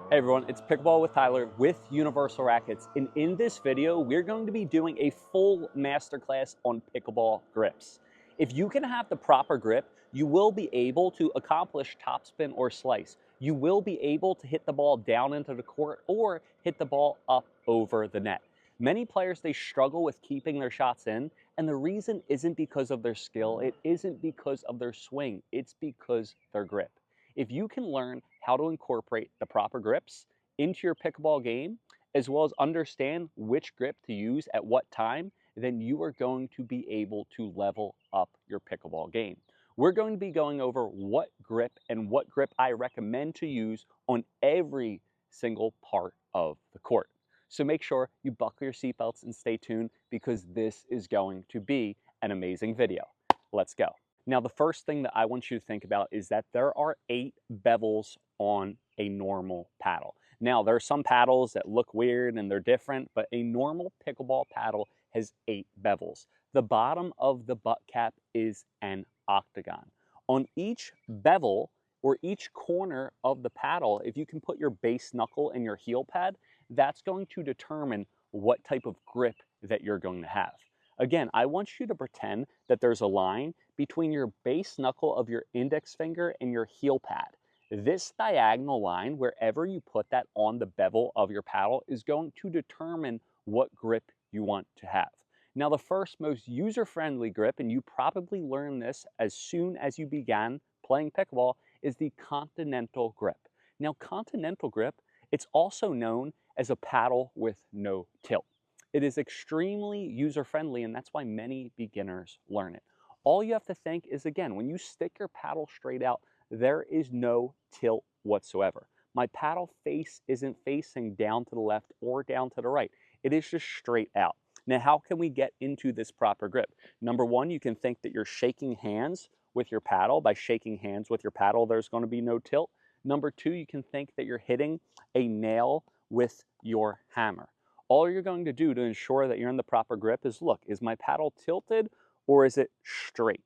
Hey everyone, it's Pickleball with Tyler with Universal Rackets, and in this video we're going to be doing a full masterclass on pickleball grips. If you can have the proper grip, you will be able to accomplish topspin or slice. You will be able to hit the ball down into the court or hit the ball up over the net. Many players, they struggle with keeping their shots in, and the reason isn't because of their skill, it isn't because of their swing, it's because their grip. If you can learn how to incorporate the proper grips into your pickleball game, as well as understand which grip to use at what time, then you are going to be able to level up your pickleball game. We're going to be going over what grip and what grip I recommend to use on every single part of the court. So make sure you buckle your seatbelts and stay tuned because this is going to be an amazing video. Let's go. Now, the first thing that I want you to think about is that there are 8 bevels on a normal paddle. Now, there are some paddles that look weird and they're different, but a normal pickleball paddle has 8 bevels. The bottom of the butt cap is an octagon. On each bevel or each corner of the paddle, if you can put your base knuckle and your heel pad, that's going to determine what type of grip that you're going to have. Again, I want you to pretend that there's a line between your base knuckle of your index finger and your heel pad. This diagonal line, wherever you put that on the bevel of your paddle, is going to determine what grip you want to have. Now, the first most user-friendly grip, and you probably learned this as soon as you began playing pickleball, is the Continental grip. Now, Continental grip, it's also known as a paddle with no tilt. It is extremely user-friendly, and that's why many beginners learn it. All you have to think is, again, when you stick your paddle straight out, there is no tilt whatsoever. My paddle face isn't facing down to the left or down to the right. It is just straight out. Now, how can we get into this proper grip? Number one, you can think that you're shaking hands with your paddle. By shaking hands with your paddle, there's going to be no tilt. Number two, you can think that you're hitting a nail with your hammer. All you're going to do to ensure that you're in the proper grip is look, is my paddle tilted or is it straight?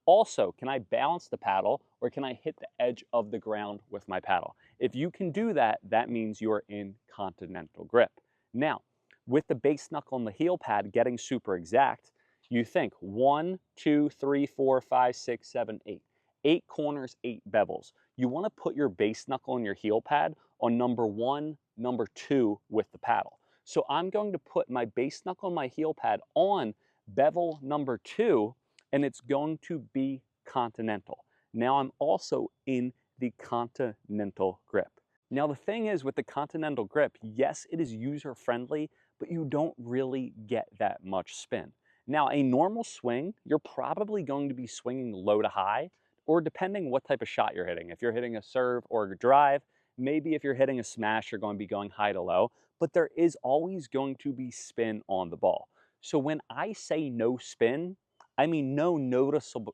Also, can I balance the paddle or can I hit the edge of the ground with my paddle? If you can do that, that means you're in Continental grip. Now, with the base knuckle and the heel pad getting super exact, you think 1, 2, 3, 4, 5, 6, 7, 8. 8 corners, 8 bevels. You want to put your base knuckle and your heel pad on number 1, number 2 with the paddle. So I'm going to put my base knuckle and my heel pad on bevel number 2, and it's going to be Continental. Now I'm also in the Continental grip. Now the thing is with the Continental grip, yes, it is user-friendly, but you don't really get that much spin. Now a normal swing, you're probably going to be swinging low to high, or depending what type of shot you're hitting. If you're hitting a serve or a drive, maybe if you're hitting a smash, you're going to be going high to low, but there is always going to be spin on the ball. So when I say no spin, I mean no noticeable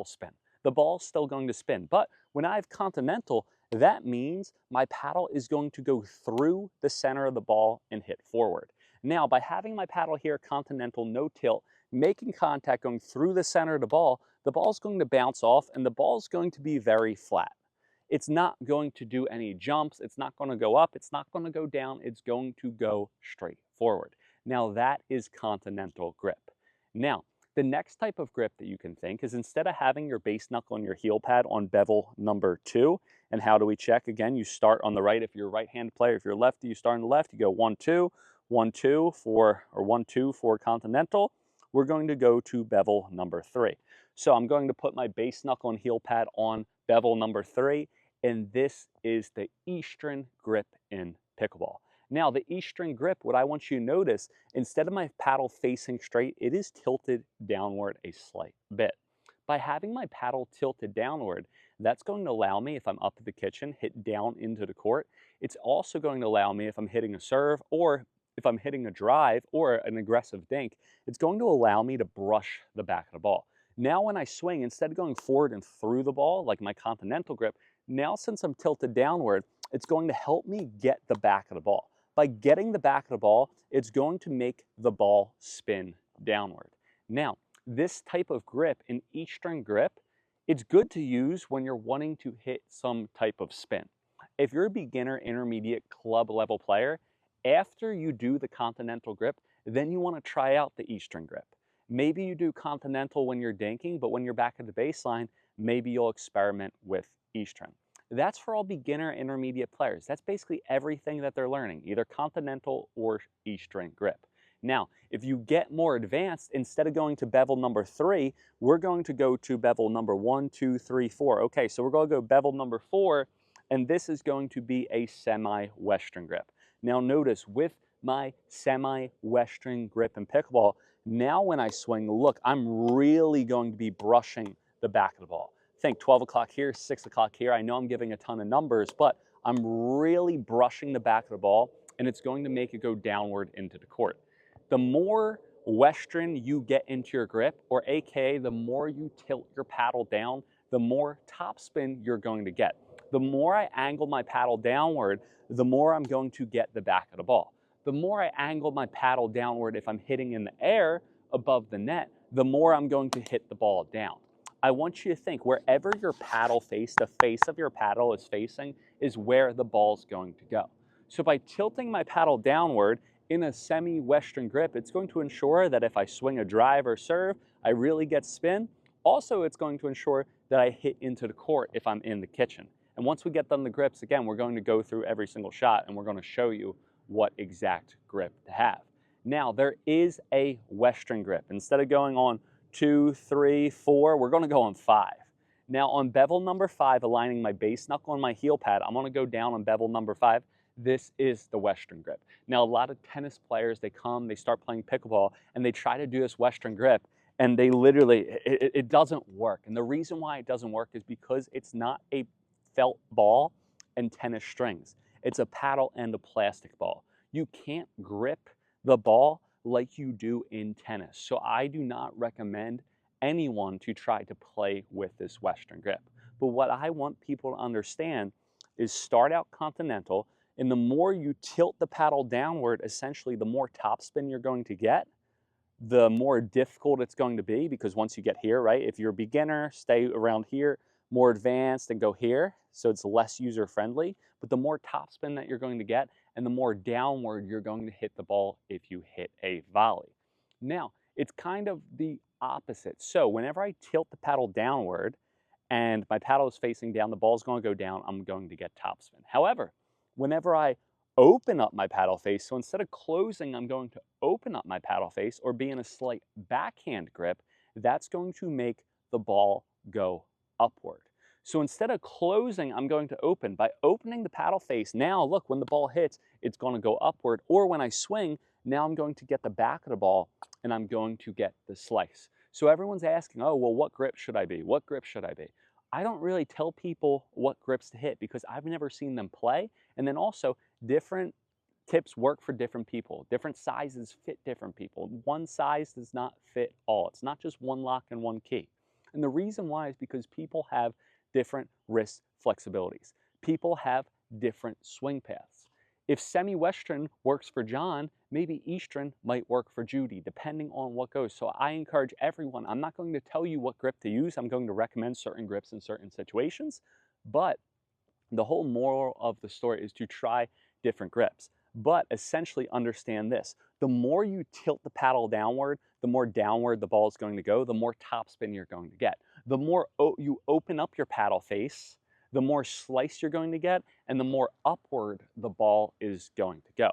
spin. The ball's still going to spin, but when I have Continental, that means my paddle is going to go through the center of the ball and hit forward. Now, by having my paddle here, Continental, no tilt, making contact going through the center of the ball's going to bounce off and the ball's going to be very flat. It's not going to do any jumps, it's not going to go up, it's not going to go down, it's going to go straight forward. Now that is Continental grip. Now, the next type of grip that you can think is instead of having your base knuckle and your heel pad on bevel number 2, and how do we check? Again, you start on the right if you're a right-hand player. If you're lefty, you start on the left, you go 1, 2, 1, 2 for, or 1, 2 for Continental. We're going to go to bevel number 3. So I'm going to put my base knuckle and heel pad on bevel number 3, and this is the E-string grip in pickleball. Now, the E-string grip, what I want you to notice, instead of my paddle facing straight, it is tilted downward a slight bit. By having my paddle tilted downward, that's going to allow me, if I'm up at the kitchen, hit down into the court. It's also going to allow me, if I'm hitting a serve or if I'm hitting a drive or an aggressive dink, it's going to allow me to brush the back of the ball. Now when I swing, instead of going forward and through the ball, like my Continental grip, now since I'm tilted downward, it's going to help me get the back of the ball. By getting the back of the ball, it's going to make the ball spin downward. Now, this type of grip, an E-string grip, it's good to use when you're wanting to hit some type of spin. if you're a beginner, intermediate, club level player, after you do the Continental grip, then you want to try out the Eastern grip. Maybe you do Continental when you're dinking, but when you're back at the baseline, maybe you'll experiment with Eastern. That's for all beginner, intermediate players. That's basically everything that they're learning, either Continental or Eastern grip. Now, if you get more advanced, instead of going to bevel number 3, we're going to go to bevel number 1, 2, 3, 4. Okay, so we're going to go bevel number 4, and this is going to be a semi-Western grip. Now notice, with my semi-Western grip in pickleball, now when I swing, look, I'm really going to be brushing the back of the ball. Think 12 o'clock here, 6 o'clock here. I know I'm giving a ton of numbers, but I'm really brushing the back of the ball, and it's going to make it go downward into the court. The more Western you get into your grip, or AKA the more you tilt your paddle down, the more topspin you're going to get. The more I angle my paddle downward, the more I'm going to get the back of the ball. The more I angle my paddle downward if I'm hitting in the air above the net, the more I'm going to hit the ball down. I want you to think wherever your paddle face, the face of your paddle is facing, is where the ball's going to go. So by tilting my paddle downward in a semi-Western grip, it's going to ensure that if I swing a drive or serve, I really get spin. Also, it's going to ensure that I hit into the court if I'm in the kitchen. And once we get done the grips, again, we're going to go through every single shot and we're going to show you what exact grip to have. Now, there is a Western grip. Instead of going on 2, 3, 4, we're going to go on 5. Now, on bevel number 5, aligning my base knuckle and my heel pad, I'm going to go down on bevel number 5. This is the Western grip. Now, a lot of tennis players, they start playing pickleball, and they try to do this Western grip, and they literally, it doesn't work. And the reason why it doesn't work is because it's not a felt ball and tennis strings. It's a paddle and a plastic ball. You can't grip the ball like you do in tennis. So I do not recommend anyone to try to play with this Western grip. But what I want people to understand is start out Continental, and the more you tilt the paddle downward, essentially the more topspin you're going to get, the more difficult it's going to be, because once you get here, right, if you're a beginner, stay around here, more advanced and go here, so it's less user-friendly, but the more topspin that you're going to get and the more downward you're going to hit the ball if you hit a volley. Now, it's kind of the opposite. So whenever I tilt the paddle downward and my paddle is facing down, the ball's going to go down, I'm going to get topspin. However, whenever I open up my paddle face, so instead of closing, I'm going to open up my paddle face or be in a slight backhand grip, that's going to make the ball go upward. So instead of closing, I'm going to open. By opening the paddle face, now look, when the ball hits, it's going to go upward. Or when I swing, now I'm going to get the back of the ball and I'm going to get the slice. So everyone's asking, oh, well, what grip should I be? What grip should I be? I don't really tell people what grips to hit because I've never seen them play. And then also, different tips work for different people. Different sizes fit different people. One size does not fit all. It's not just one lock and one key. And the reason why is because people have different wrist flexibilities. People have different swing paths. If semi-Western works for John, maybe Eastern might work for Judy, depending on what goes. So I encourage everyone, I'm not going to tell you what grip to use. I'm going to recommend certain grips in certain situations, but the whole moral of the story is to try different grips. But essentially understand this, the more you tilt the paddle downward, the more downward the ball is going to go, the more topspin you're going to get. The more you open up your paddle face, the more slice you're going to get, and the more upward the ball is going to go.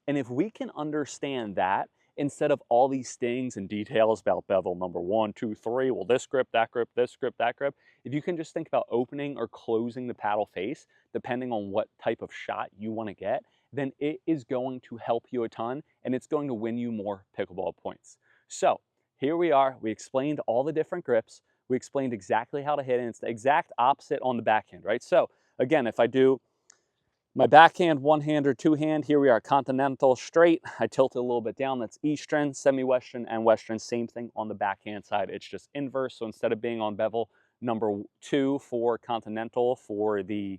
And if we can understand that, instead of all these things and details about bevel number 1, 2, 3, well, this grip, that grip, this grip, that grip, if you can just think about opening or closing the paddle face, depending on what type of shot you want to get, then it is going to help you a ton and it's going to win you more pickleball points. So here we are. We explained all the different grips. We explained exactly how to hit it. And it's the exact opposite on the backhand, right? So again, if I do my backhand, one hand or two hand, here we are, Continental straight. I tilt it a little bit down, that's Eastern, semi-Western, and Western. Same thing on the backhand side, it's just inverse. So instead of being on bevel number 2 for Continental for the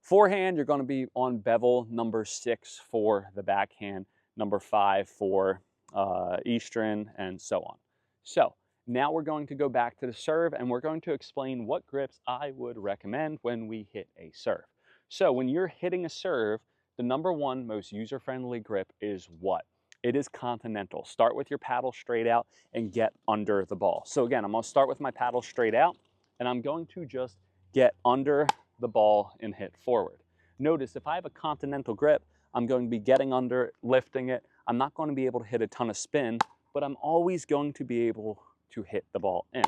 forehand, you're going to be on bevel number 6 for the backhand, number 5 for Eastern, and so on. So now we're going to go back to the serve and we're going to explain what grips I would recommend when we hit a serve. So when you're hitting a serve, the #1 most user-friendly grip is what? It is Continental. Start with your paddle straight out and get under the ball. So again, I'm gonna start with my paddle straight out and I'm going to just get under the ball and hit forward. Notice if I have a Continental grip, I'm going to be getting under, lifting it. I'm not going to be able to hit a ton of spin, but I'm always going to be able to hit the ball in.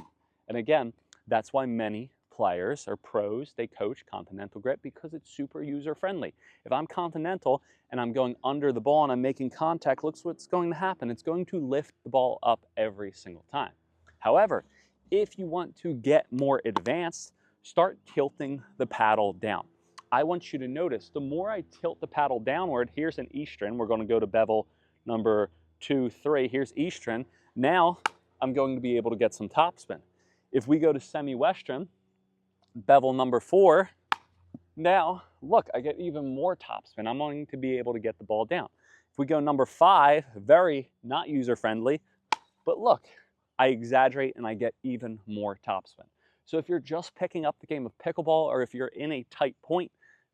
And again, that's why many players or pros, they coach Continental grip because it's super user friendly. If I'm Continental and I'm going under the ball and I'm making contact, look what's going to happen. It's going to lift the ball up every single time. However, if you want to get more advanced, start tilting the paddle down. I want you to notice the more I tilt the paddle downward, here's an Eastern. We're going to go to bevel number 2, 3. Here's Eastern. Now I'm going to be able to get some topspin. If we go to semi-Western, bevel number 4, now look, I get even more topspin. I'm going to be able to get the ball down. If we go number 5, very not user-friendly, but look, I exaggerate and I get even more topspin. So if you're just picking up the game of pickleball or if you're in a tight point,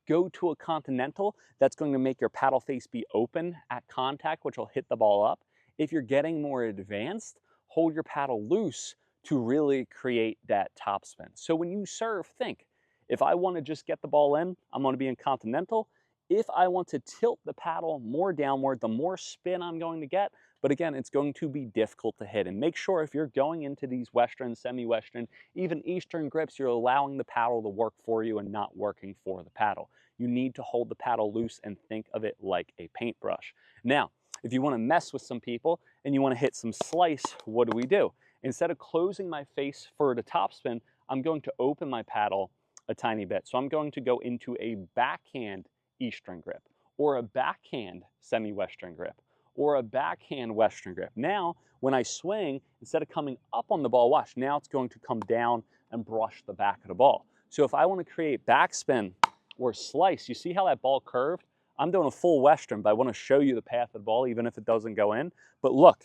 go to a Continental. That's going to make your paddle face be open at contact, which will hit the ball up. If you're getting more advanced, hold your paddle loose to really create that topspin. So when you serve, think, if I want to just get the ball in, I'm going to be in Continental. If I want to tilt the paddle more downward, the more spin I'm going to get. But again, it's going to be difficult to hit. And make sure if you're going into these Western, semi-Western, even Eastern grips, you're allowing the paddle to work for you and not working for the paddle. You need to hold the paddle loose and think of it like a paintbrush. Now, if you want to mess with some people and you want to hit some slice, what do? Instead of closing my face for the topspin, I'm going to open my paddle a tiny bit. So I'm going to go into a backhand Eastern grip, or a backhand semi-Western grip, or a backhand Western grip. Now, when I swing, instead of coming up on the ball, watch, now it's going to come down and brush the back of the ball. So if I want to create backspin or slice, you see how that ball curved? I'm doing a full Western, but I want to show you the path of the ball, even if it doesn't go in. But look,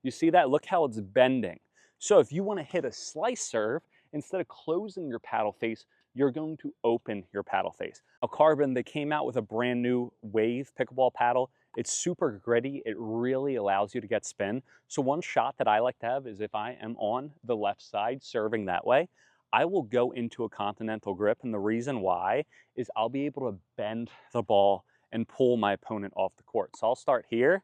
you see that? Look how it's bending. So if you want to hit a slice serve, instead of closing your paddle face, you're going to open your paddle face. Now, Carbon, they came out with a brand new Wave pickleball paddle. It's super gritty. It really allows you to get spin. So one shot that I like to have is if I am on the left side serving that way, I will go into a Continental grip. And the reason why is I'll be able to bend the ball and pull my opponent off the court. So I'll start here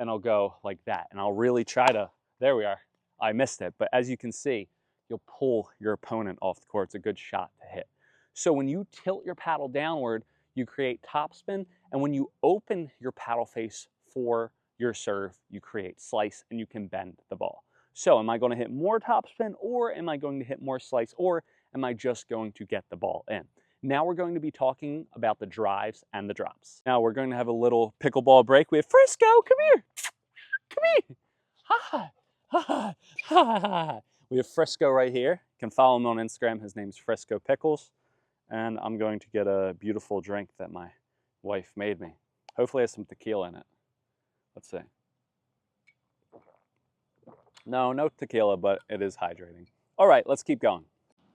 and I'll go like that. And I'll really try to, there we are. I missed it. But as you can see, you'll pull your opponent off the court. It's a good shot to hit. So when you tilt your paddle downward, you create topspin. And when you open your paddle face for your serve, you create slice and you can bend the ball. So am I going to hit more topspin, or am I going to hit more slice, or am I just going to get the ball in? Now we're going to be talking about the drives and the drops. Now we're going to have a little pickleball break. We have Frisco, come here. Come here. Ha ha ha ha. We have Frisco right here. You can follow him on Instagram. His name's Frisco Pickles. And I'm going to get a beautiful drink that my wife made me. Hopefully it has some tequila in it. Let's see. No tequila, but it is hydrating. All right, let's keep going.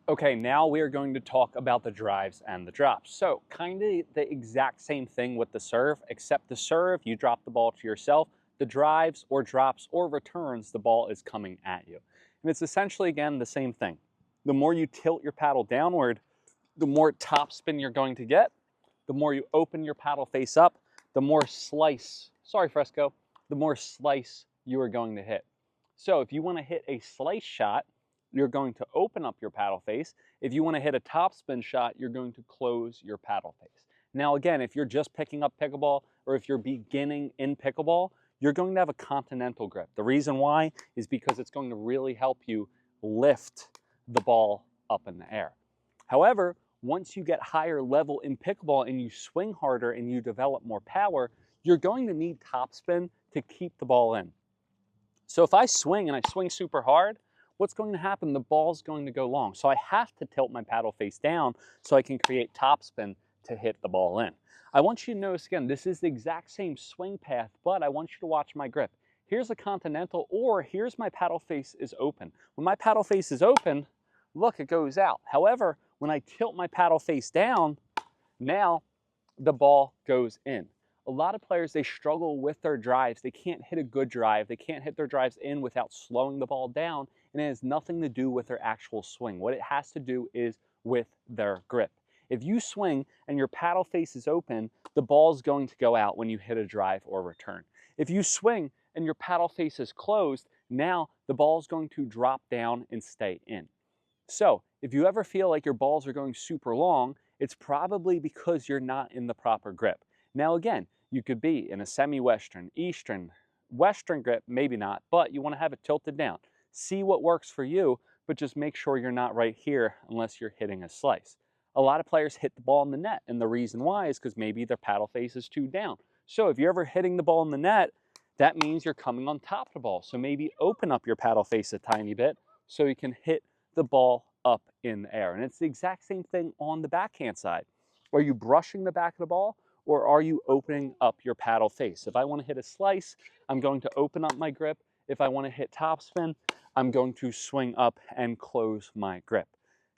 Okay, now we are going to talk about the drives and the drops. So kind of the exact same thing with the serve, except the serve, you drop the ball to yourself. The drives or drops or returns, the ball is coming at you. And it's essentially, again, the same thing. The more you tilt your paddle downward, the more topspin you're going to get. The more you open your paddle face up, the more slice, sorry Fresco, the more slice you are going to hit. So if you want to hit a slice shot, you're going to open up your paddle face. If you want to hit a topspin shot, you're going to close your paddle face. Now again, if you're just picking up pickleball, or if you're beginning in pickleball, you're going to have a Continental grip. The reason why is because it's going to really help you lift the ball up in the air. However, once you get higher level in pickleball and you swing harder and you develop more power, you're going to need topspin to keep the ball in. So if I swing and I swing super hard, what's going to happen? The ball's going to go long. So I have to tilt my paddle face down so I can create topspin to hit the ball in. I want you to notice again, this is the exact same swing path, but I want you to watch my grip. Here's a Continental, or here's my paddle face is open. When my paddle face is open, look, it goes out. However, when I tilt my paddle face down, Now the ball goes in. A lot of players, they struggle with their drives. They can't hit a good drive. They can't hit their drives in without slowing the ball down, and it has nothing to do with their actual swing. What it has to do is with their grip. If you swing and your paddle face is open, the ball is going to go out when you hit a drive or return. If you swing and your paddle face is closed, now the ball is going to drop down and stay in. So if you ever feel like your balls are going super long, it's probably because you're not in the proper grip. Now again, you could be in a semi-western, eastern, western grip, maybe not, but you want to have it tilted down. See what works for you, but just make sure you're not right here unless you're hitting a slice. A lot of players hit the ball in the net, and the reason why is because maybe their paddle face is too down. So if you're ever hitting the ball in the net, that means you're coming on top of the ball. So maybe open up your paddle face a tiny bit so you can hit the ball up in the air. And it's the exact same thing on the backhand side. Are you brushing the back of the ball, or are you opening up your paddle face? If I want to hit a slice, I'm going to open up my grip. If I want to hit topspin, I'm going to swing up and close my grip.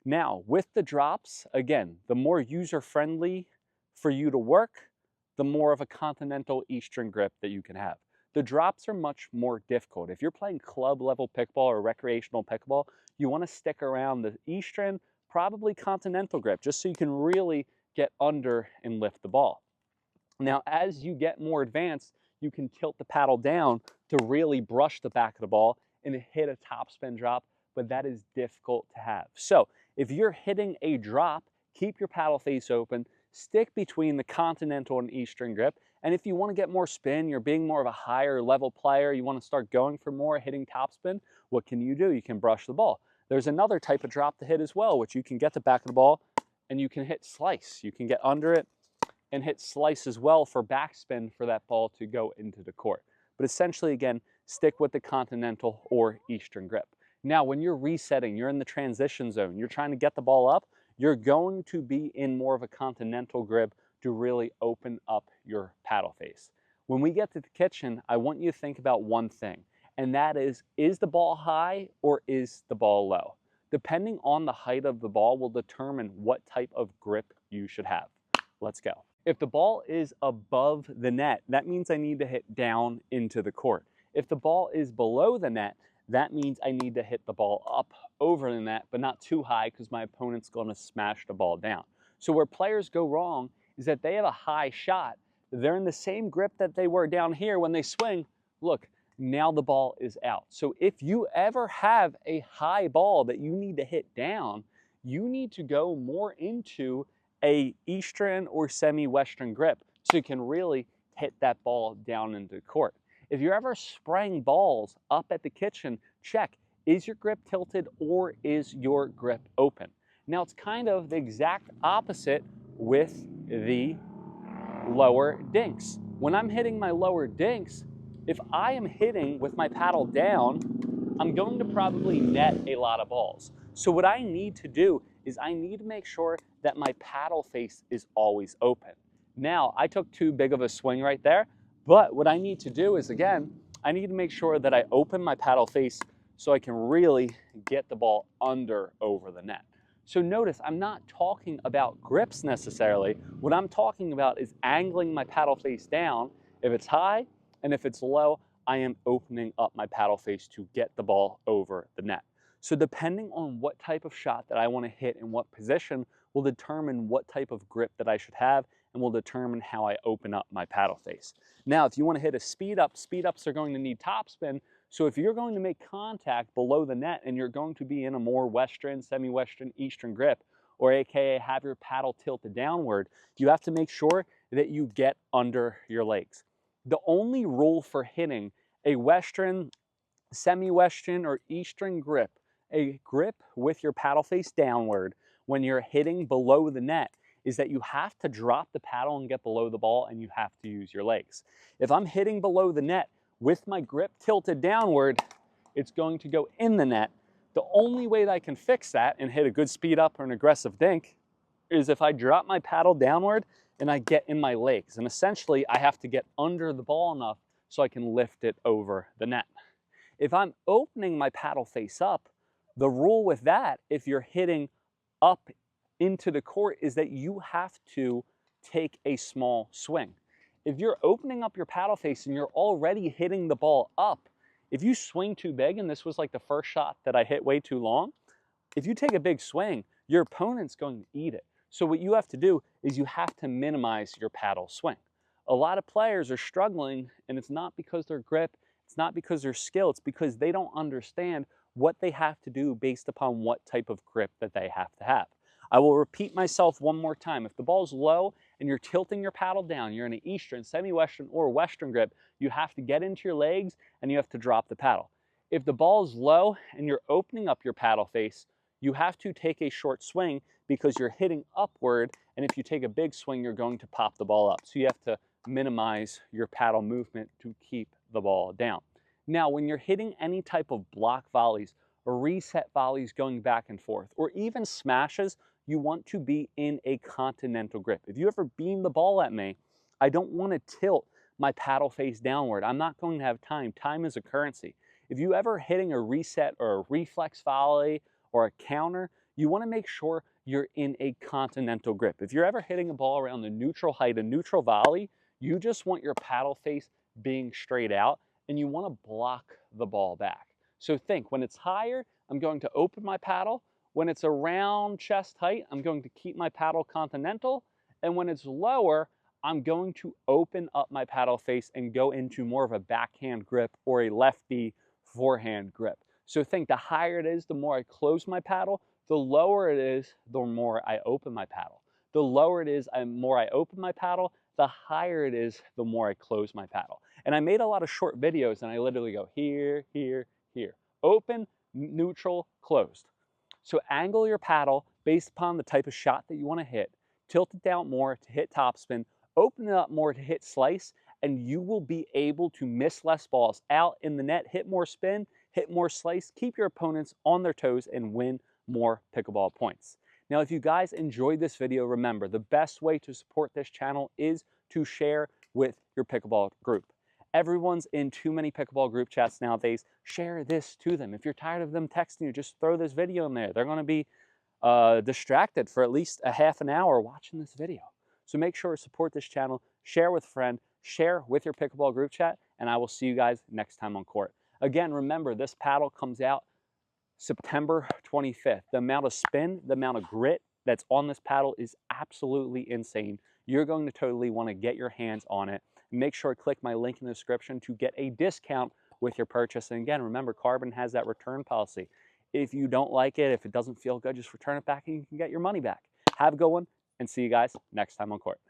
Now, with the drops, again, the more user-friendly for you to work, the more of a continental Eastern grip that you can have. The drops are much more difficult. If you're playing club level pickleball or recreational pickleball, you want to stick around the Eastern, probably continental grip, just so you can really get under and lift the ball. Now, as you get more advanced, you can tilt the paddle down to really brush the back of the ball and hit a topspin drop, but that is difficult to have. So if you're hitting a drop, keep your paddle face open, stick between the continental and Eastern grip, and if you want to get more spin, you're being more of a higher level player, you want to start going for more, hitting topspin, what can you do? You can brush the ball. There's another type of drop to hit as well, which you can get the back of the ball and you can hit slice. You can get under it and hit slice as well for backspin for that ball to go into the court. But essentially, again, stick with the continental or Eastern grip. Now, when you're resetting, you're in the transition zone, you're trying to get the ball up, you're going to be in more of a continental grip to really open up your paddle face. When we get to the kitchen, I want you to think about one thing, and that is the ball high or is the ball low? Depending on the height of the ball will determine what type of grip you should have. Let's go. If the ball is above the net, that means I need to hit down into the court. If the ball is below the net, that means I need to hit the ball up over the net, but not too high because my opponent's going to smash the ball down. So where players go wrong is that they have a high shot. They're in the same grip that they were down here when they swing. Look, now the ball is out. So if you ever have a high ball that you need to hit down, you need to go more into a Eastern or semi-Western grip so you can really hit that ball down into the court. If you're ever spraying balls up at the kitchen, check, is your grip tilted or is your grip open? Now it's kind of the exact opposite with the lower dinks. When I'm hitting my lower dinks, if I am hitting with my paddle down, I'm going to probably net a lot of balls. So what I need to do is I need to make sure that my paddle face is always open. Now, I took too big of a swing right there, but what I need to do is, again, I need to make sure that I open my paddle face so I can really get the ball under over the net. So notice, I'm not talking about grips necessarily. What I'm talking about is angling my paddle face down. If it's high and if it's low, I am opening up my paddle face to get the ball over the net. So depending on what type of shot that I want to hit in what position will determine what type of grip that I should have and will determine how I open up my paddle face. Now, if you want to hit a speed ups are going to need topspin. So if you're going to make contact below the net and you're going to be in a more Western, semi-Western, Eastern grip, or AKA have your paddle tilted downward, you have to make sure that you get under your legs. The only rule for hitting a Western, semi-Western, or Eastern grip, a grip with your paddle face downward when you're hitting below the net, is that you have to drop the paddle and get below the ball and you have to use your legs. If I'm hitting below the net with my grip tilted downward, it's going to go in the net. The only way that I can fix that and hit a good speed up or an aggressive dink is if I drop my paddle downward and I get in my legs. And essentially, I have to get under the ball enough so I can lift it over the net. If I'm opening my paddle face up, the rule with that, if you're hitting up into the court, is that you have to take a small swing. If you're opening up your paddle face and you're already hitting the ball up, if you swing too big, and this was like the first shot that I hit way too long, if you take a big swing, your opponent's going to eat it. So what you have to do is you have to minimize your paddle swing. A lot of players are struggling, and it's not because their grip, it's not because their skill, it's because they don't understand what they have to do based upon what type of grip that they have to have. I will repeat myself one more time. If the ball's low and you're tilting your paddle down, you're in an Eastern, semi-Western, or Western grip, you have to get into your legs and you have to drop the paddle. If the ball's low and you're opening up your paddle face, you have to take a short swing because you're hitting upward, and if you take a big swing, you're going to pop the ball up. So you have to minimize your paddle movement to keep the ball down. Now, when you're hitting any type of block volleys or reset volleys going back and forth, or even smashes, you want to be in a continental grip. If you ever beam the ball at me, I don't want to tilt my paddle face downward. I'm not going to have time. Time is a currency. If you ever hitting a reset or a reflex volley or a counter, you want to make sure you're in a continental grip. If you're ever hitting a ball around the neutral height, a neutral volley, you just want your paddle face being straight out, and you want to block the ball back. So think, when it's higher, I'm going to open my paddle. When it's around chest height, I'm going to keep my paddle continental. And when it's lower, I'm going to open up my paddle face and go into more of a backhand grip or a lefty forehand grip. So think, the higher it is, the more I close my paddle. The lower it is, the more I open my paddle. The lower it is, the more I open my paddle. The higher it is, the more I close my paddle. And I made a lot of short videos, and I literally go here, here, here. Open, neutral, closed. So angle your paddle based upon the type of shot that you want to hit. Tilt it down more to hit topspin. Open it up more to hit slice, and you will be able to miss less balls out in the net, hit more spin, hit more slice, keep your opponents on their toes, and win more pickleball points. Now, if you guys enjoyed this video, remember, the best way to support this channel is to share with your pickleball group. Everyone's in too many pickleball group chats nowadays. Share this to them. If you're tired of them texting you, just throw this video in there. They're going to be distracted for at least a half an hour watching this video. So make sure to support this channel, share with a friend, share with your pickleball group chat, and I will see you guys next time on court. Again, remember, this paddle comes out September 25th. The amount of spin, the amount of grit that's on this paddle is absolutely insane. You're going to totally want to get your hands on it. Make sure to click my link in the description to get a discount with your purchase. And again, remember, Carbon has that return policy. If you don't like it, if it doesn't feel good, just return it back and you can get your money back. Have a good one, and see you guys next time on court.